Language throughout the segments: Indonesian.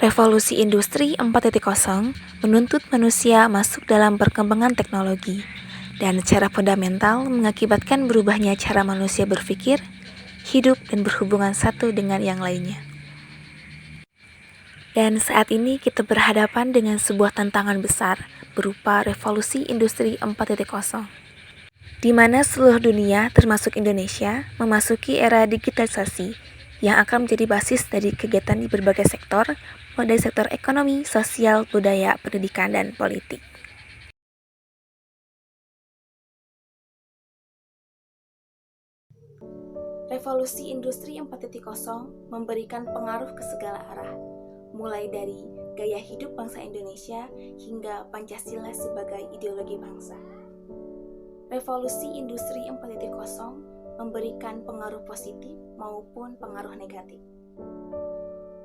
Revolusi Industri 4.0 menuntut manusia masuk dalam perkembangan teknologi dan secara fundamental mengakibatkan berubahnya cara manusia berpikir, hidup, dan berhubungan satu dengan yang lainnya. Dan saat ini kita berhadapan dengan sebuah tantangan besar berupa revolusi industri 4.0, di mana seluruh dunia termasuk Indonesia memasuki era digitalisasi yang akan menjadi basis dari kegiatan di berbagai sektor, mulai dari sektor ekonomi, sosial, budaya, pendidikan, dan politik. Revolusi Industri 4.0 memberikan pengaruh ke segala arah, mulai dari gaya hidup bangsa Indonesia hingga Pancasila sebagai ideologi bangsa. Revolusi Industri 4.0 memberikan pengaruh positif maupun pengaruh negatif.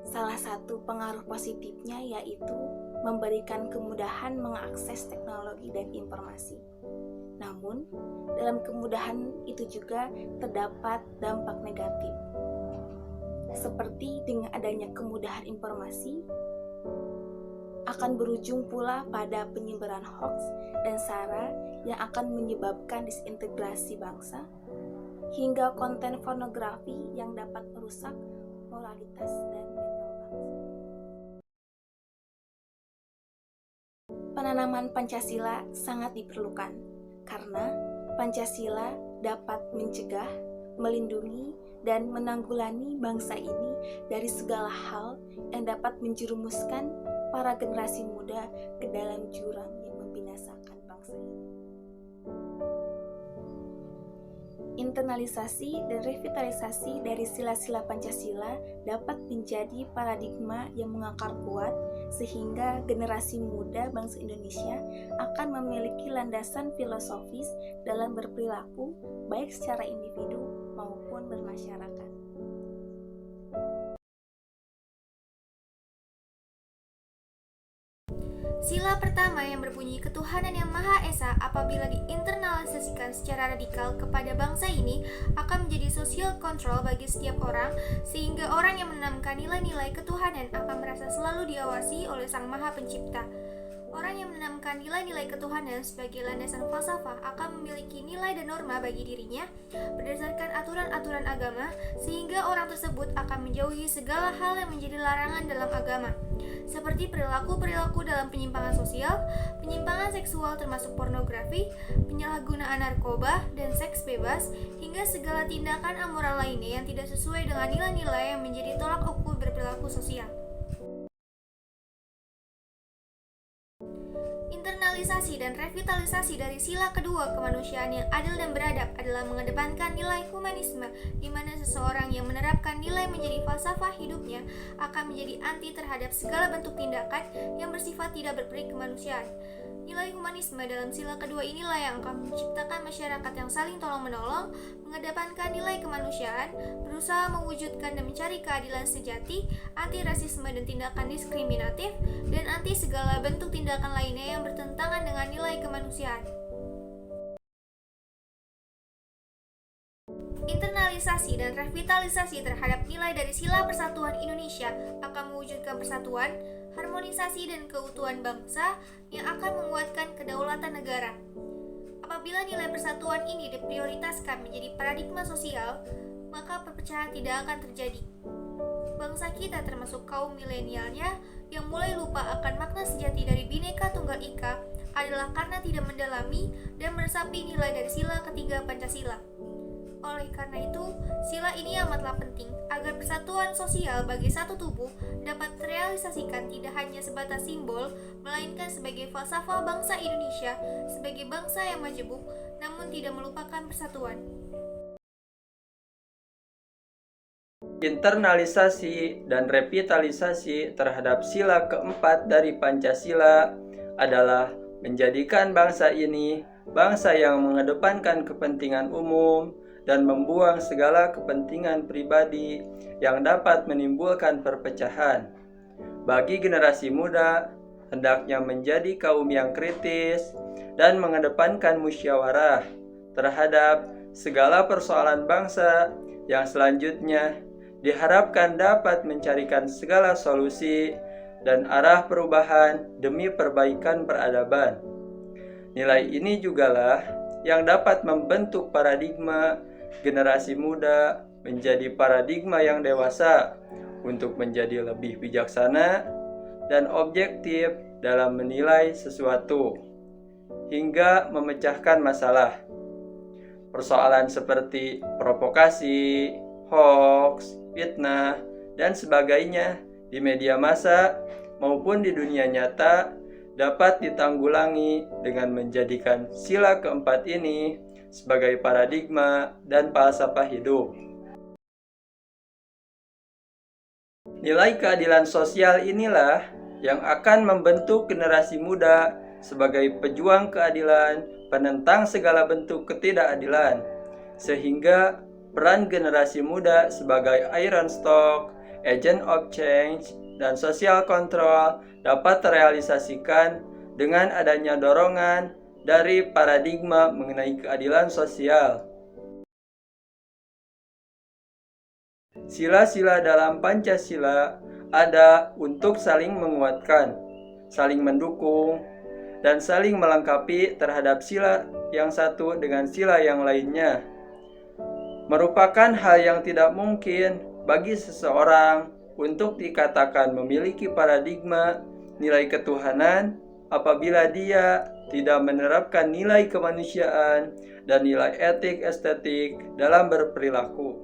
Salah satu pengaruh positifnya yaitu memberikan kemudahan mengakses teknologi dan informasi. Namun, dalam kemudahan itu juga terdapat dampak negatif. Seperti dengan adanya kemudahan informasi, akan berujung pula pada penyebaran hoaks dan sara yang akan menyebabkan disintegrasi bangsa, hingga konten pornografi yang dapat merusak moralitas dan mental bangsa. Penanaman Pancasila sangat diperlukan, karena Pancasila dapat mencegah, melindungi, dan menanggulangi bangsa ini dari segala hal yang dapat menjerumuskan para generasi muda ke dalam jurang yang membinasakan bangsa ini. Internalisasi dan revitalisasi dari sila-sila Pancasila dapat menjadi paradigma yang mengakar kuat sehingga generasi muda bangsa Indonesia akan memiliki landasan filosofis dalam berperilaku baik secara individu maupun bermasyarakat. Sila pertama yang berbunyi ketuhanan yang Maha Esa apabila diinternalisasikan secara radikal kepada bangsa ini akan menjadi social control bagi setiap orang, sehingga orang yang menanamkan nilai-nilai ketuhanan akan merasa selalu diawasi oleh Sang Maha Pencipta. Orang yang menanamkan nilai-nilai ketuhanan sebagai landasan falsafah akan memiliki nilai dan norma bagi dirinya berdasarkan aturan-aturan agama, sehingga orang tersebut akan menjauhi segala hal yang menjadi larangan dalam agama, seperti perilaku-perilaku dalam penyimpangan sosial, penyimpangan seksual termasuk pornografi, penyalahgunaan narkoba, dan seks bebas, hingga segala tindakan amoral lainnya yang tidak sesuai dengan nilai-nilai yang menjadi tolak ukur berperilaku sosial. Internalisasi dan revitalisasi dari sila kedua kemanusiaan yang adil dan beradab adalah mengedepankan nilai humanisme, di mana seseorang yang menerapkan nilai menjadi falsafah hidupnya akan menjadi anti terhadap segala bentuk tindakan yang bersifat tidak berperi kemanusiaan. Nilai humanisme dalam sila kedua inilah yang akan menciptakan masyarakat yang saling tolong-menolong, mengedepankan nilai kemanusiaan, berusaha mewujudkan dan mencari keadilan sejati, anti rasisme dan tindakan diskriminatif, dan anti segala bentuk tindakan lainnya yang bertentangan dengan nilai kemanusiaan. Internalisasi dan revitalisasi terhadap nilai dari sila persatuan Indonesia akan mewujudkan persatuan, harmonisasi, dan keutuhan bangsa yang akan menguatkan kedaulatan negara. Apabila nilai persatuan ini diprioritaskan menjadi paradigma sosial, maka perpecahan tidak akan terjadi. Bangsa kita termasuk kaum milenialnya yang mulai lupa akan makna sejati dari Bhinneka Tunggal Ika adalah karena tidak mendalami dan meresapi nilai dari sila ketiga Pancasila. Oleh karena itu, sila ini amatlah penting agar persatuan sosial bagi satu tubuh dapat terrealisasikan tidak hanya sebatas simbol, melainkan sebagai falsafah bangsa Indonesia sebagai bangsa yang majemuk, namun tidak melupakan persatuan. Internalisasi dan revitalisasi terhadap sila keempat dari Pancasila adalah menjadikan bangsa ini bangsa yang mengedepankan kepentingan umum dan membuang segala kepentingan pribadi yang dapat menimbulkan perpecahan. Bagi generasi muda, hendaknya menjadi kaum yang kritis dan mengedepankan musyawarah terhadap segala persoalan bangsa yang selanjutnya diharapkan dapat mencarikan segala solusi dan arah perubahan demi perbaikan peradaban. Nilai ini jugalah yang dapat membentuk paradigma generasi muda menjadi paradigma yang dewasa untuk menjadi lebih bijaksana dan objektif dalam menilai sesuatu, hingga memecahkan masalah. Persoalan seperti provokasi, hoax, fitnah, dan sebagainya di media massa maupun di dunia nyata dapat ditanggulangi dengan menjadikan sila keempat ini sebagai paradigma dan falsafah hidup. Nilai keadilan sosial inilah yang akan membentuk generasi muda sebagai pejuang keadilan, penentang segala bentuk ketidakadilan, sehingga peran generasi muda sebagai iron stock, agent of change, dan social control dapat terrealisasikan dengan adanya dorongan dari paradigma mengenai keadilan sosial. Sila-sila dalam Pancasila ada untuk saling menguatkan, saling mendukung, dan saling melengkapi terhadap sila yang satu dengan sila yang lainnya. Merupakan hal yang tidak mungkin bagi seseorang untuk dikatakan memiliki paradigma nilai ketuhanan apabila dia tidak menerapkan nilai kemanusiaan dan nilai etik estetik dalam berperilaku.